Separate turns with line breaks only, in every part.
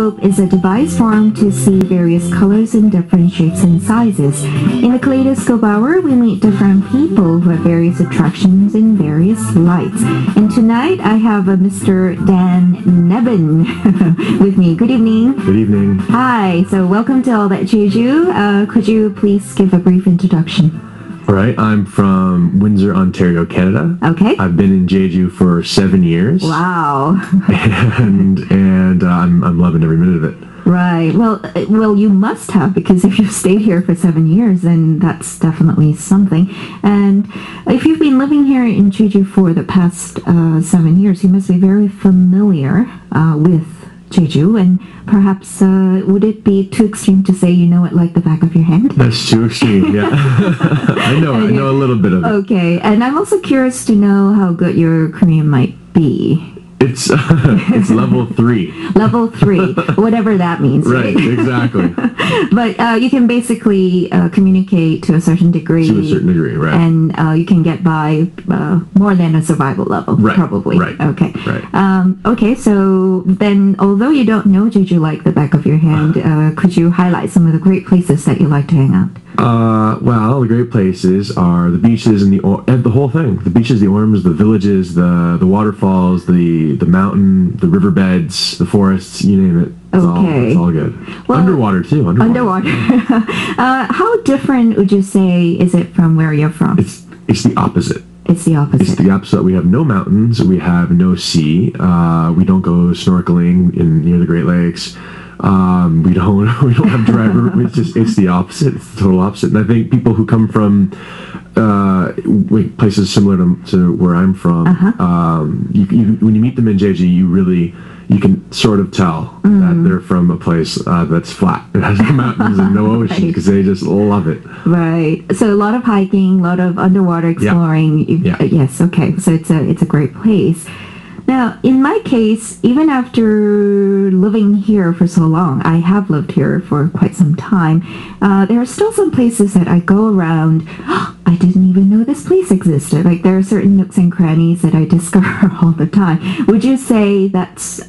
kaleidoscope is a device formed to see various colors in different shapes and sizes. In the Kaleidoscope Hour, we meet different people who have various attractions in various lights. And tonight, I have Mr. Dan Nabben with me. Good evening.
Good evening.
Hi. So welcome to All That Jeju. Could you please give a brief introduction?
All right, I'm from Windsor, Ontario, Canada.
Okay.
I've been in Jeju for 7 years.
Wow.
and I'm loving every minute of it.
Right. Well, you must have, because if you've stayed here for 7 years, then that's definitely something. And if you've been living here in Jeju for the past 7 years, you must be very familiar with Jeju, and perhaps would it be too extreme to say you know it like the back of your hand?
That's too extreme, yeah. I know a little bit of it.
Okay, and I'm also curious to know how good your Korean might be.
It's level 3.
Level 3, whatever that means.
Right, exactly.
But you can basically communicate to a certain degree.
To a certain degree, right.
And you can get by more than a survival level,
right,
probably.
Right.
Okay.
Right.
Okay, so then, although you don't know Jeju like the back of your hand, could you highlight some of the great places that you like to hang out?
Well, the great places are the beaches and the whole thing. The beaches, the orms, the villages, the waterfalls, the mountain, the riverbeds, the forests, you name it. It's all good. Well, underwater, too.
Underwater. How different would you say is it from where you're from?
It's the opposite.
It's the opposite.
It's the opposite. We have no mountains. We have no sea. We don't go snorkeling near the Great Lakes. We don't have driver. It's the opposite. It's the total opposite. And I think people who come from places similar to where I'm from, when you meet them in Jeju, you can sort of tell that they're from a place that's flat. It has no mountains and no ocean, because they just love it.
Right. So a lot of hiking, a lot of underwater exploring.
Yeah.
Yes. Okay. So it's a great place. Now, in my case, even after living here for so long, I have lived here for quite some time, there are still some places that I go around, I didn't even know this place existed. Like, there are certain nooks and crannies that I discover all the time. Would you say that's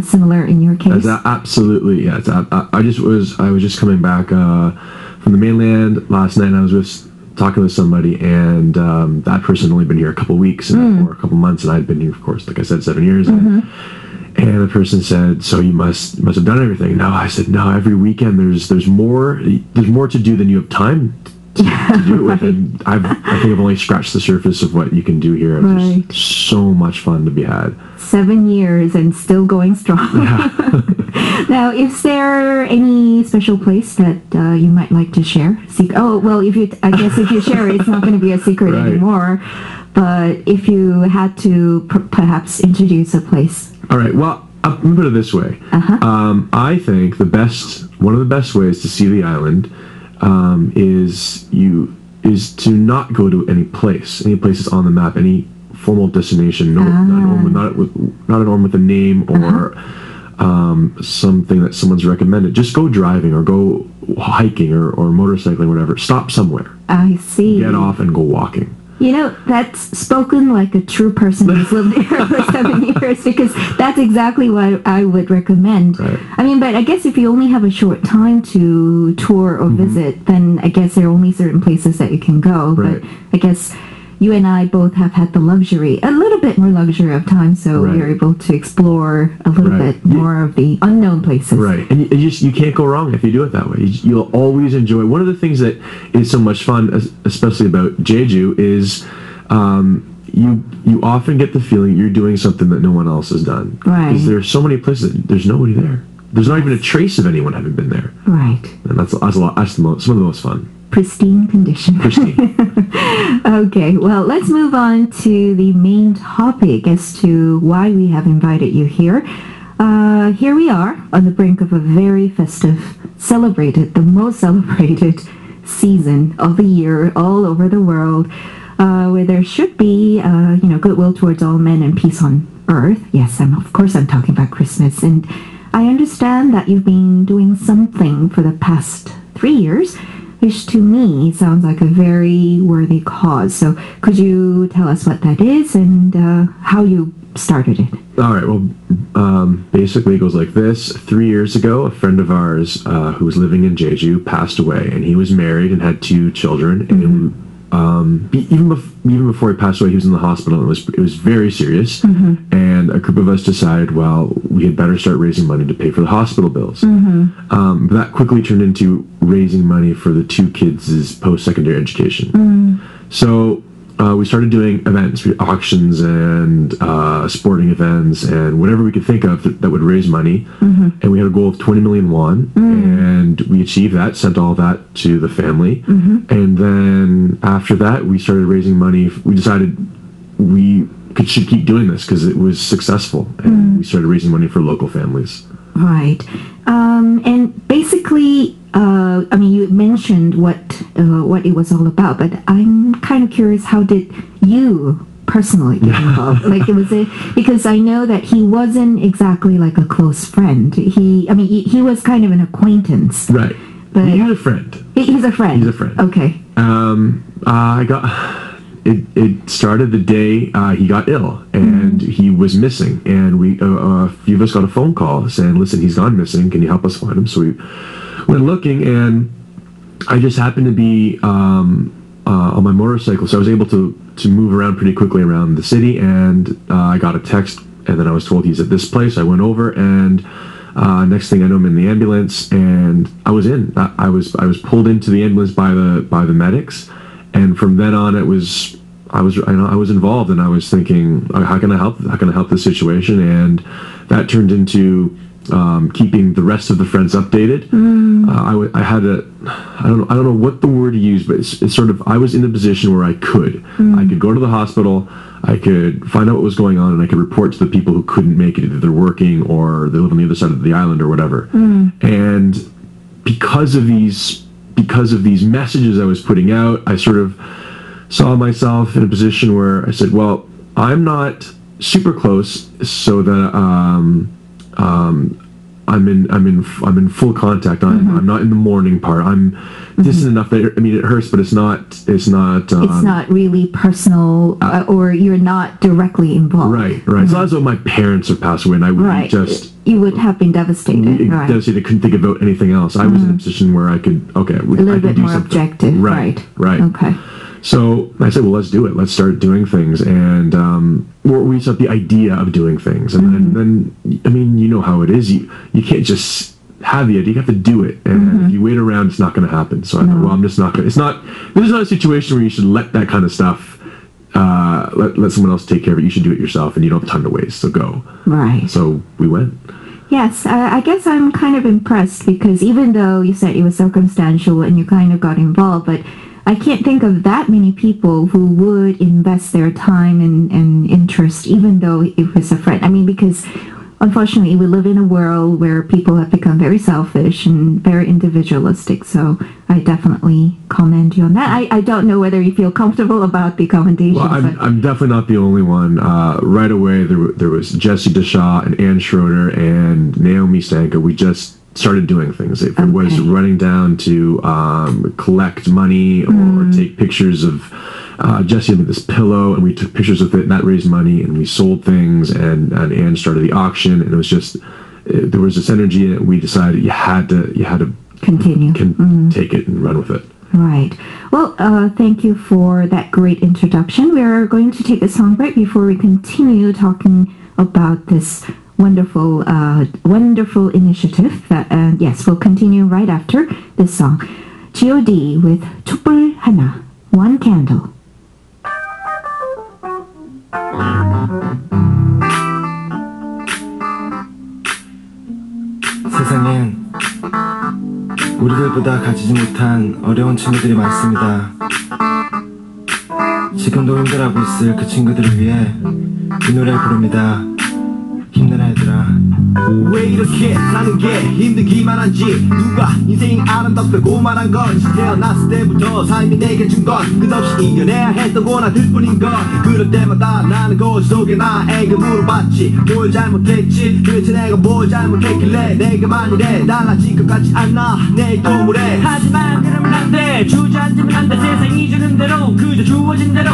similar in your case?
That's absolutely, yeah. I was just coming back from the mainland last night, and I was just talking with somebody, and that person had only been here a couple weeks or a couple months, and I'd been here, of course, like I said, 7 years. And the person said, "So you must have done everything." No, I said, "No. Every weekend there's more to do than you have time to do it with." And I think I've only scratched the surface of what you can do here.
Right.
There's so much fun to be had.
7 years and still going strong.
Yeah.
Now, is there any special place that you might like to share? I guess if you share it, it's not going to be a secret anymore. But if you had to perhaps introduce a place.
All right. Well, I'm going to put it this way. I think one of the best ways to see the island is to not go to any places on the map, any formal destination, not an orm with a name or something that someone's recommended. Just go driving or go hiking or motorcycling, whatever. Stop somewhere.
I see.
Get off and go walking.
You know, that's spoken like a true person who's lived here for 7 years, because that's exactly what I would recommend.
Right.
I mean, but I guess if you only have a short time to tour or visit, then I guess there are only certain places that you can go.
Right.
But I guess you and I both have had the luxury, a little bit more luxury of time, so we're able to explore a little bit more of the unknown places.
Right, and you can't go wrong if you do it that way. You'll always enjoy. One of the things that is so much fun, especially about Jeju, is you often get the feeling you're doing something that no one else has done.
Right.
Because there are so many places that there's nobody there. There's not even a trace of anyone having been there.
Right.
And that's some of the most fun.
Pristine condition.
Pristine.
Okay, well, let's move on to the main topic as to why we have invited you here. Here we are on the brink of a very festive, the most celebrated season of the year all over the world, where there should be, goodwill towards all men and peace on earth. Yes, of course I'm talking about Christmas. And I understand that you've been doing something for the past 3 years which to me sounds like a very worthy cause. So could you tell us what that is and how you started it?
All right. Well, basically it goes like this. 3 years ago, a friend of ours who was living in Jeju passed away, and he was married and had 2 children. And even before he passed away, he was in the hospital. And it was very serious. And a group of us decided, well, we had better start raising money to pay for the hospital bills. But that quickly turned into raising money for the 2 kids' post-secondary education. So we started doing events, auctions and sporting events and whatever we could think of that would raise money. And we had a goal of 20 million won, and we achieved that, sent all that to the family. And then after that, we started raising money. We decided we should keep doing this because it was successful, and we started raising money for local families.
Right. And basically, I mean, you mentioned what it was all about, but I'm kind of curious, how did you personally get involved? Like, because I know that he wasn't exactly like a close friend. He was kind of an acquaintance.
Right.
But
he was a friend.
He's a friend.
He's a friend.
Okay.
It started the day he got ill, and he was missing, and a few of us got a phone call saying, listen, he's gone missing, can you help us find him? So we went looking, and I just happened to be on my motorcycle, so I was able to move around pretty quickly around the city, and I got a text, and then I was told he's at this place. I went over, and next thing I know, I'm in the ambulance, and I was pulled into the ambulance by the medics. And from then on, I was involved, and I was thinking, how can I help? How can I help this situation? And that turned into keeping the rest of the friends updated. I don't know what the word to use, but it's sort of, I was in a position where I could go to the hospital, I could find out what was going on, and I could report to the people who couldn't make it. Either they're working or they live on the other side of the island or whatever. And because of these messages I was putting out, I sort of saw myself in a position where I said, well, I'm not super close, so that I'm in full contact. I'm not in the mourning part. I'm distant enough that it hurts, but it's not
really personal, or you're not directly involved.
Right. It's not as though my parents have passed away, and I would
you would have been devastated.
Devastated. I couldn't think about anything else. I was in a position where I could
a little bit more objective. Right. Okay.
So I said, well, let's do it. Let's start doing things. And we set the idea of doing things. And then, you know how it is. You can't just have the idea. You have to do it. And if you wait around, it's not going to happen. So I thought, well, I'm just not going to. This is not a situation where you should let that kind of stuff, let someone else take care of it. You should do it yourself, and you don't have time to waste. So go.
Right.
So we went.
Yes, I guess I'm kind of impressed, because even though you said it was circumstantial and you kind of got involved, but I can't think of that many people who would invest their time and interest, even though it was a friend. Because unfortunately we live in a world where people have become very selfish and very individualistic. So I definitely commend you on that. I don't know whether you feel comfortable about the commendation.
Well, I'm definitely not the only one. Right away, there was Jesse Deshaw and Ann Schroeder and Naomi Stanka. We just started doing things. If it was running down to collect money or take pictures of Jesse had this pillow, and we took pictures with it, and that raised money, and we sold things, and Anne started the auction, and it was just, there was this energy in it. We decided you had to
continue,
take it and run with it.
Right. Well, thank you for that great introduction. We're going to take a song break before we continue talking about this wonderful initiative. Yes, we'll continue right after this song. G.O.D. with 촛불 하나, one candle.
세상엔 우리들보다 가지지 못한 어려운 친구들이 많습니다. 지금도 힘들어하고 있을 그 친구들을 위해 이 노래를 부릅니다. 힘내라 얘들아.
왜 이렇게 사는 게 힘들기만 한지 누가 인생이 아름답다고 말한 건지 태어났을 때부터 삶이 내게 준 건 끝없이 이겨내야 했던 고난들 뿐인 건 그럴 때마다 나는 거울 속에 나에게 물어봤지 뭘 잘못했지 도대체 내가 뭘 잘못했길래 내게만 이래 달라질 것 같지 않아 내일도 모레
하지만 그러면 안돼 주저앉으면 안돼 세상이 주는 대로 그저 주어진 대로